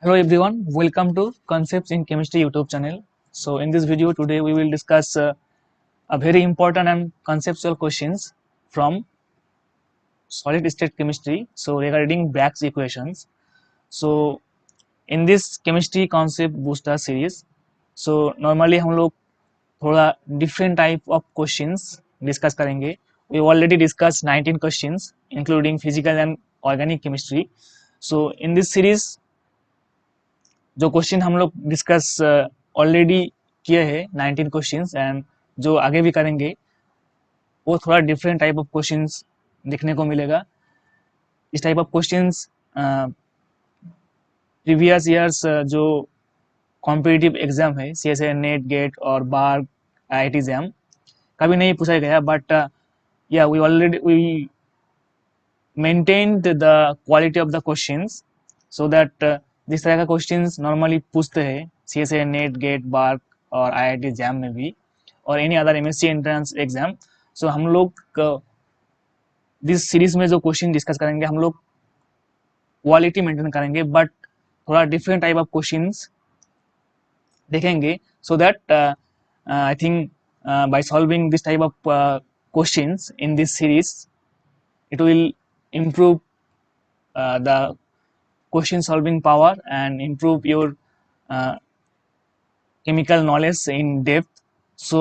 Hello everyone, welcome to Concepts in Chemistry YouTube channel. So in this video today we will discuss a very important and conceptual questions from solid state chemistry. So regarding Bragg's equations. So in this chemistry concept booster series, so normally हम लोग थोड़ा different type of questions discuss करेंगे. We already discussed 19 questions including physical and organic chemistry. So in this series जो question हम लोग discuss already किए हैं 19 questions and जो आगे भी करेंगे वो थोड़ा डिफरेंट टाइप ऑफ क्वेश्चंस देखने को मिलेगा. इस type of questions previous years जो कॉम्पिटिटिव एग्जाम है CSIR नेट गेट और बार्क IIT-JAM कभी नहीं पूछा गया, but yeah we maintained the quality of the questions so that जिस तरह का क्वेश्चंस नॉर्मली पूछते हैं CSIR नेट गेट बार्क और IIT-JAM में भी और any other MSc entrance exam. So हम लोग दिस सीरीज में जो क्वेश्चन डिस्कस करेंगे हम लोग क्वालिटी मेंटेन करेंगे, बट थोड़ा डिफरेंट टाइप ऑफ क्वेश्चंस देखेंगे so that I think by solving this type of questions in this series it will improve the question solving power and improve your chemical knowledge in depth. So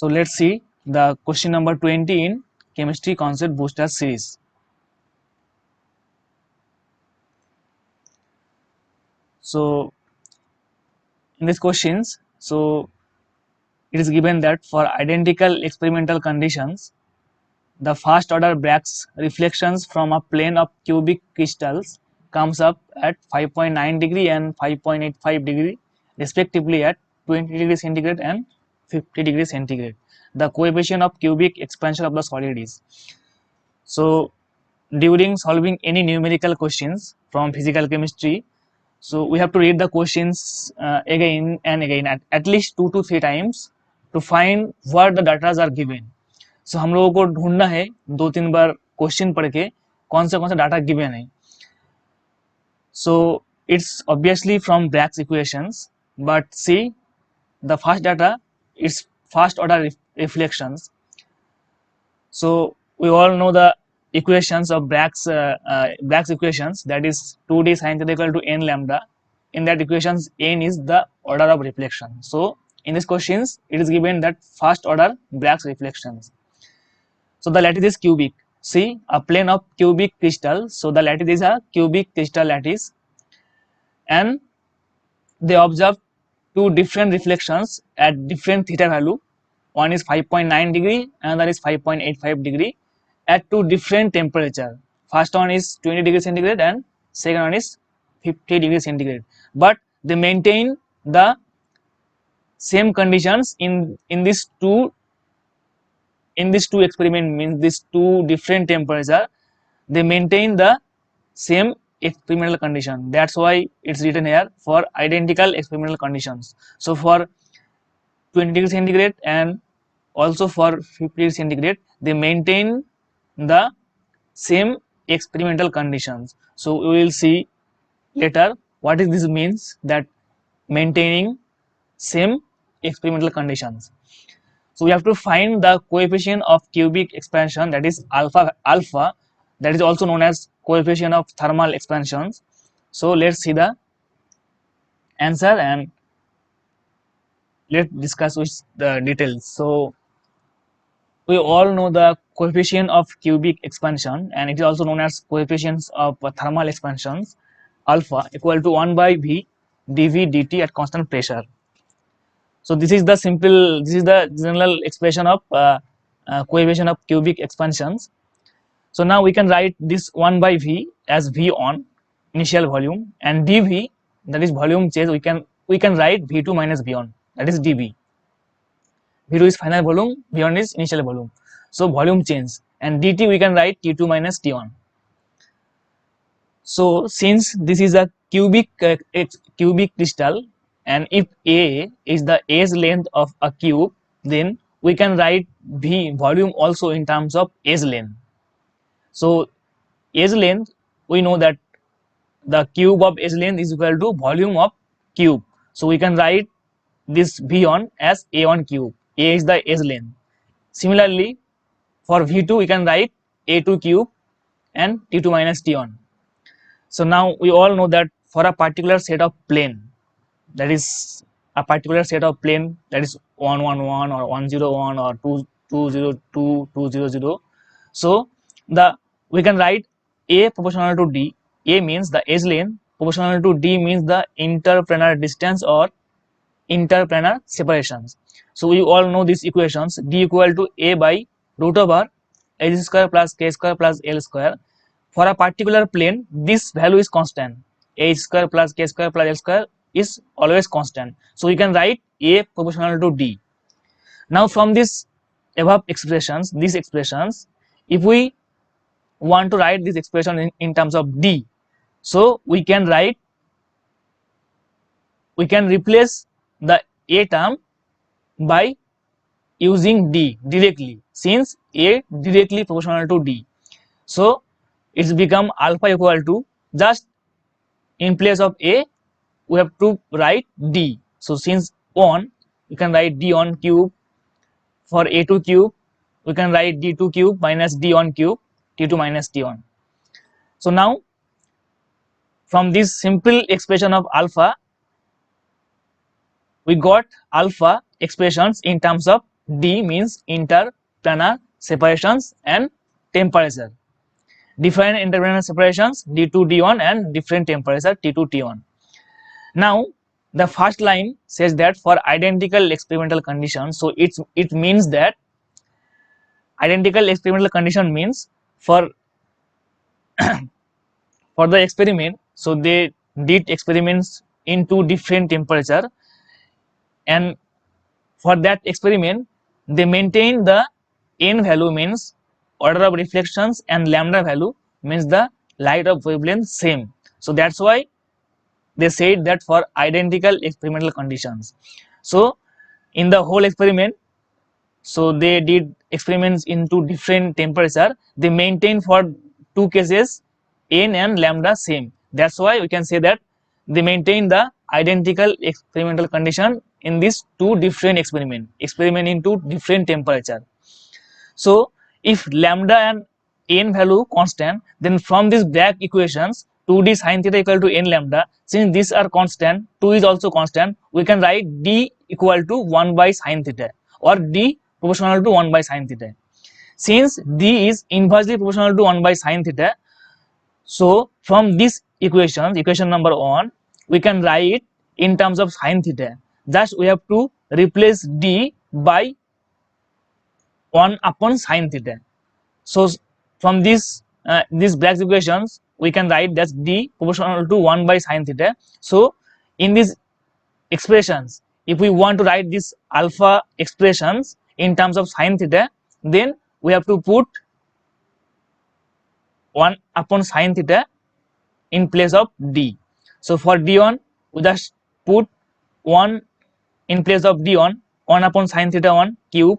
let's see the question number 20 in chemistry concept booster series. So in these questions, so it is given that for identical experimental conditions, the first order Bragg's reflections from a plane of cubic crystals comes up at 5.9 degree and 5.85 degree respectively at 20 degree centigrade and 50 degree centigrade. The coefficient of cubic expansion of the solid is. So during solving any numerical questions from physical chemistry, so we have to read the questions again and again at least 2 to 3 times to find what the data are given. So हम लोगों को ढूंढना है 2-3 बार question पढ़ के कौन सा data given है. So it's obviously from Bragg's equations, but see the first data is first order reflections. So we all know the equations of Bragg's equations, that is 2d sin theta equal to n lambda. In that equations n is the order of reflection. So in these questions it is given that first order Bragg's reflections. So the lattice is cubic. See a plane of cubic crystal. So the lattice is a cubic crystal lattice, and they observe two different reflections at different theta value. One is 5.9 degree, another is 5.85 degree at two different temperature. First one is 20 degree centigrade and second one is 50 degree centigrade. But they maintain the same conditions in these two experiment, means these two different temperature, they maintain the same experimental condition. That's why it's written here for identical experimental conditions. So for 20 degree centigrade and also for 50 degree centigrade, they maintain the same experimental conditions. So we will see later what is this means, that maintaining same experimental conditions. So we have to find the coefficient of cubic expansion, that is alpha, that is also known as coefficient of thermal expansions. So let's see the answer and let's discuss with the details. So we all know the coefficient of cubic expansion, and it is also known as coefficients of thermal expansions. Alpha equal to 1 by V dV dt at constant pressure. So this is the general expression of coefficient of cubic expansions. So now we can write this 1 by V as V on initial volume, and dV, that is volume change, we can write V2 minus V on, that is dV. V2 is final volume, V1 is initial volume. So volume change, and dt we can write T2 minus T1. So since this is a cubic crystal, and if A is the edge length of a cube, then we can write V volume also in terms of edge length. So edge length, we know that the cube of edge length is equal to volume of cube. So we can write this V1 as A1 cube. A is the edge length. Similarly, for V2 we can write A2 cube and T2 minus T1. So now we all know that for a particular set of plane, that is a particular set of plane, that is 111 or 101 or 2202, 200. So we can write A proportional to D. A means the edge length, proportional to D means the interplanar distance or interplanar separations. So we all know these equations. D equal to A by root over h square plus k square plus L square. For a particular plane, this value is constant. H square plus k square plus L square is always constant. So we can write A proportional to D. Now from this above expressions, these expressions, if we want to write this expression in terms of D, so we can replace the A term by using D directly, since A directly proportional to D. So it's become alpha equal to, just in place of A we have to write D. So since 1, we can write D1 cube. For A2 cube we can write D2 cube minus D1 cube, T2 minus T1. So now from this simple expression of alpha, we got alpha expressions in terms of D, means interplanar separations, and temperature. Different interplanar separations D2 D1 and different temperature T2 T1. Now the first line says that for identical experimental conditions, so it means that identical experimental condition means for for the experiment, so they did experiments in 2 different temperature, and for that experiment they maintain the n value, means order of reflections, and lambda value means the light of wavelength same. So that's why they said that for identical experimental conditions. So in the whole experiment, so they did experiments into different temperature, they maintain for 2 cases n and lambda same. That's why we can say that they maintain the identical experimental condition in these 2 different experiment into different temperature. So if lambda and n value constant, then from this Bragg equations 2d sin theta equal to n lambda, since these are constant, 2 is also constant, we can write d equal to 1 by sin theta or d proportional to 1 by sin theta. Since d is inversely proportional to 1 by sin theta, so from this equation number 1, we can write in terms of sin theta. Just we have to replace d by 1 upon sin theta. So from these Bragg's equations we can write that d proportional to 1 by sin theta. So in these expressions, if we want to write this alpha expressions in terms of sin theta, then we have to put 1 upon sin theta in place of d. So for d1 we just put 1 in place of d1, 1 upon sin theta 1 cube,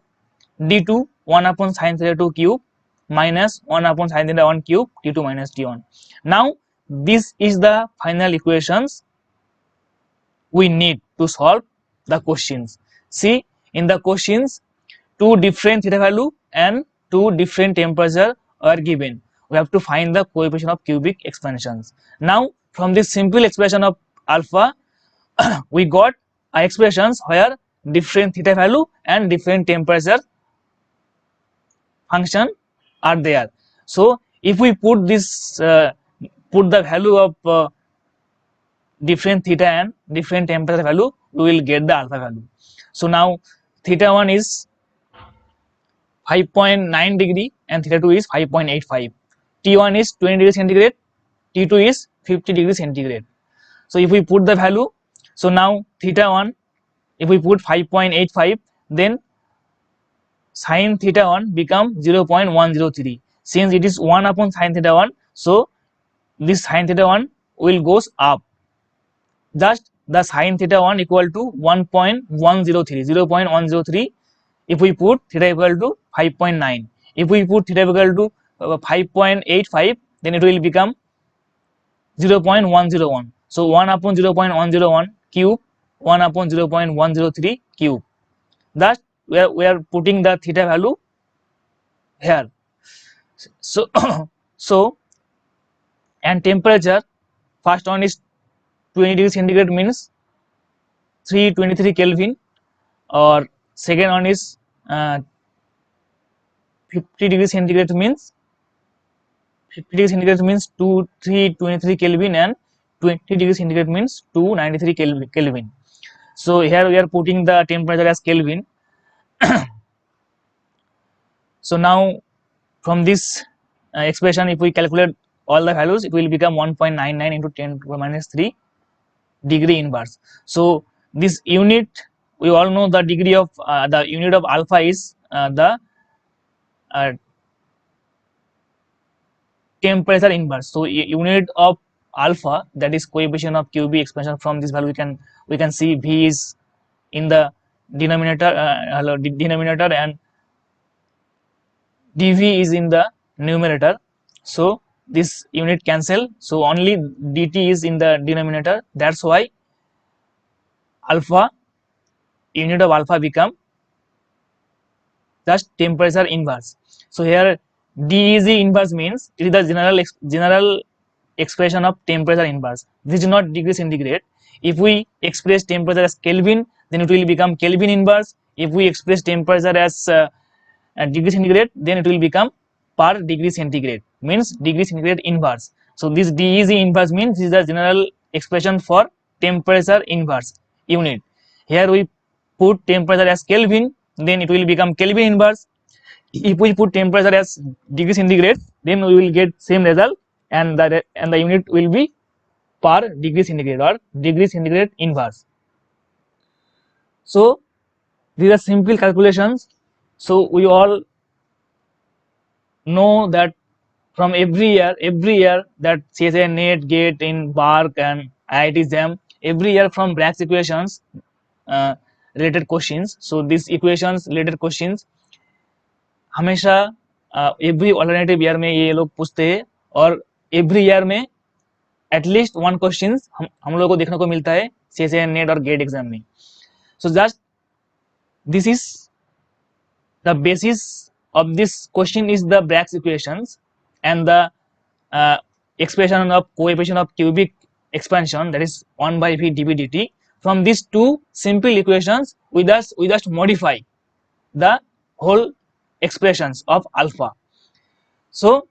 d2 1 upon sin theta 2 cube minus 1 upon sin theta 1 cube, t2 minus t1. Now this is the final equations we need to solve the questions. See, in the questions 2 different theta value and 2 different temperature are given. We have to find the coefficient of cubic expansions. Now from this simple expression of alpha we got expressions where different theta value and different temperature function are there. So if we put this put the value of different theta and different temperature value, we will get the alpha value. So now theta 1 is 5.9 degree and theta 2 is 5.85. T1 is 20 degrees centigrade, T2 is 50 degrees centigrade. So if we put the value, so now theta 1, if we put 5.85, then sin theta 1 become 0.103. Since it is 1 upon sin theta 1, so this sin theta 1 will goes up. Just the sin theta 1 equal to 1.103, 0.103. If we put theta equal to 5.9, if we put theta equal to 5.85, then it will become 0.101. So 1 upon 0.101 cube, 1 upon 0.103 cube. Thus we are putting the theta value here. So so and temperature, first one is 20 degrees centigrade means 323 Kelvin, or second one is 50 degrees centigrade means 323 Kelvin, and 20 degrees centigrade means 293 Kelvin. So here we are putting the temperature as Kelvin. So now from this expression, if we calculate all the values, it will become 1.99 into 10 to the minus 3 degree inverse. So this unit, we all know the degree of the unit of alpha is the temperature inverse. So unit of alpha, that is coefficient of QB expansion. From this value we can see V is in the denominator, and dV is in the numerator. So this unit cancel, so only dt is in the denominator. That's why alpha, unit of alpha become just temperature inverse. So here DEG inverse means it is the general expression of temperature inverse. This is not degree centigrade. If we express temperature as Kelvin, then it will become Kelvin inverse. If we express temperature as degree centigrade, then it will become per degree centigrade, means degree centigrade inverse. So this DEG inverse means this is the general expression for temperature inverse unit. Here we put temperature as Kelvin, then it will become Kelvin inverse. If we put temperature as degree centigrade, then we will get same result, and the unit will be per degree centigrade or degree centigrade inverse. So these are simple calculations. So we all know that from every year that CSIR-NET, GATE, in BARC and IIT-JAM, every year from Bragg's equations related questions. So these equations related questions हमेशा every alternative year में ये लोग पूछते हैं, और every year में at least one question हम लोगों को देखने को मिलता है CSIR-NET और गेट एग्जाम में. So just this is the basis of this question is the Bragg's equations and the expression of coefficient of cubic expansion, that is 1 by V dV dt. From these two simple equations we just modify the whole expressions of alpha. So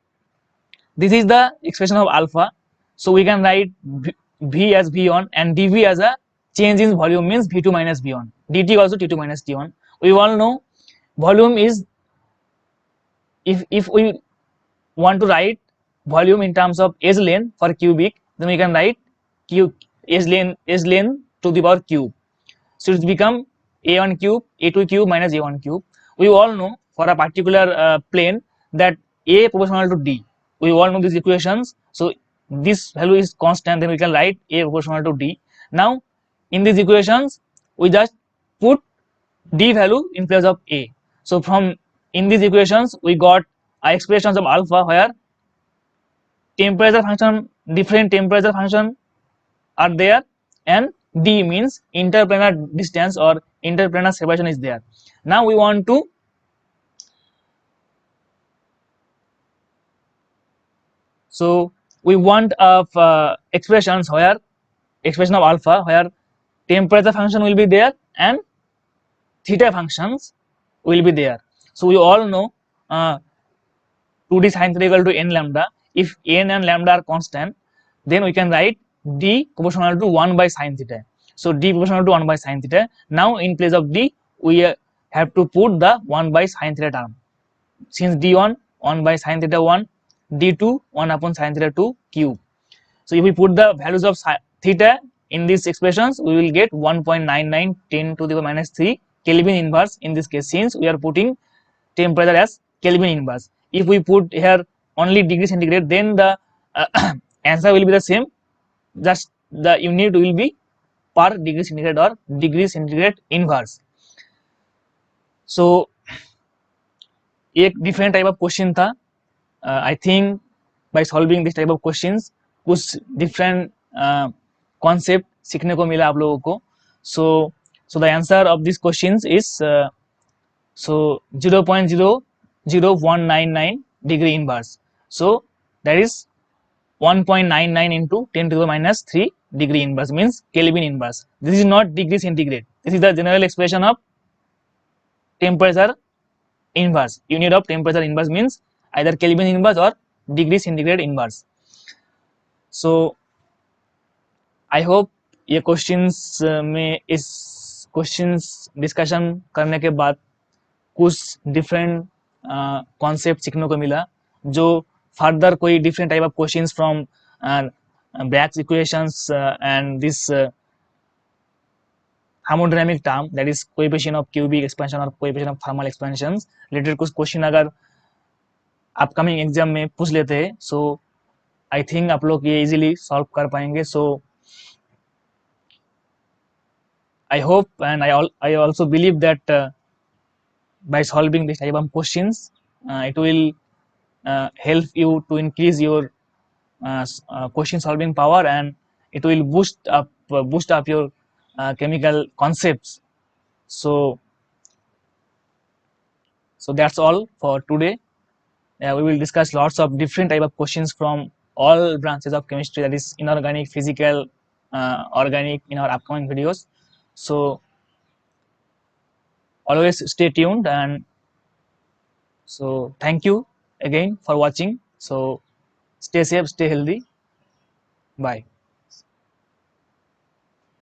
this is the expression of alpha. So we can write V as V1 and dV as a change in volume, means V2 minus V1, dt also T2 minus T1. We all know volume is, if we want to write volume in terms of edge length for cubic, then we can write edge length to the power cube. So it become A1 cube, A2 cube minus A1 cube. We all know for a particular plane that A proportional to D. We all know these equations. So this value is constant, then we can write A proportional to D. Now in these equations we just put D value in place of A. So from in these equations we got expressions of alpha where temperature function, different temperature function are there, and D means interplanar distance or interplanar separation is there. Now we want to expressions where expression of alpha where temperature function will be there and theta functions will be there. So we all know 2d sin theta equal to n lambda. If n and lambda are constant, then we can write d proportional to 1 by sin theta. So d proportional to 1 by sin theta. Now in place of d we have to put the 1 by sin theta term. Since d1 1 by sin theta 1, d2 1 upon sin theta 2 cube. So if we put the values of theta in these expressions, we will get 1.99 10 to the minus 3 Kelvin inverse in this case, since we are putting temperature as Kelvin inverse. If we put here only degree centigrade, then the answer will be the same, just the unit will be per degree centigrade or degree centigrade inverse. So एक different type of question था. I think by solving this type of questions कुछ different concept सीखने को मिला आप लोगों को. So the answer of these questions is so 0.00199 degree inverse. So that is 1.99 into 10 to the minus 3 degree inverse, means Kelvin inverse. This is not degree centigrade. This is the general expression of temperature inverse. Unit of temperature inverse means either Kelvin inverse or degree centigrade inverse. So I hope ये questions में इस questions discussion करने के बाद कुछ different concept सीखने को मिला, जो फर्दर कोई different type of questions from Bragg's equations and this thermodynamic term, that is coefficient of cubic expansion or coefficient of thermal expansions related कुछ क्वेश्चन अगर अपकमिंग एग्जाम में पूछ लेते हैं, सो आई थिंक आप लोग ये इजीली सॉल्व कर पाएंगे. सो I hope and I also believe that by solving this type of questions, it will help you to increase your question solving power, and it will boost up your chemical concepts. So that's all for today. We will discuss lots of different type of questions from all branches of chemistry, that is inorganic, physical, organic, in our upcoming videos. So always stay tuned, and so thank you again for watching. So stay safe, stay healthy. Bye.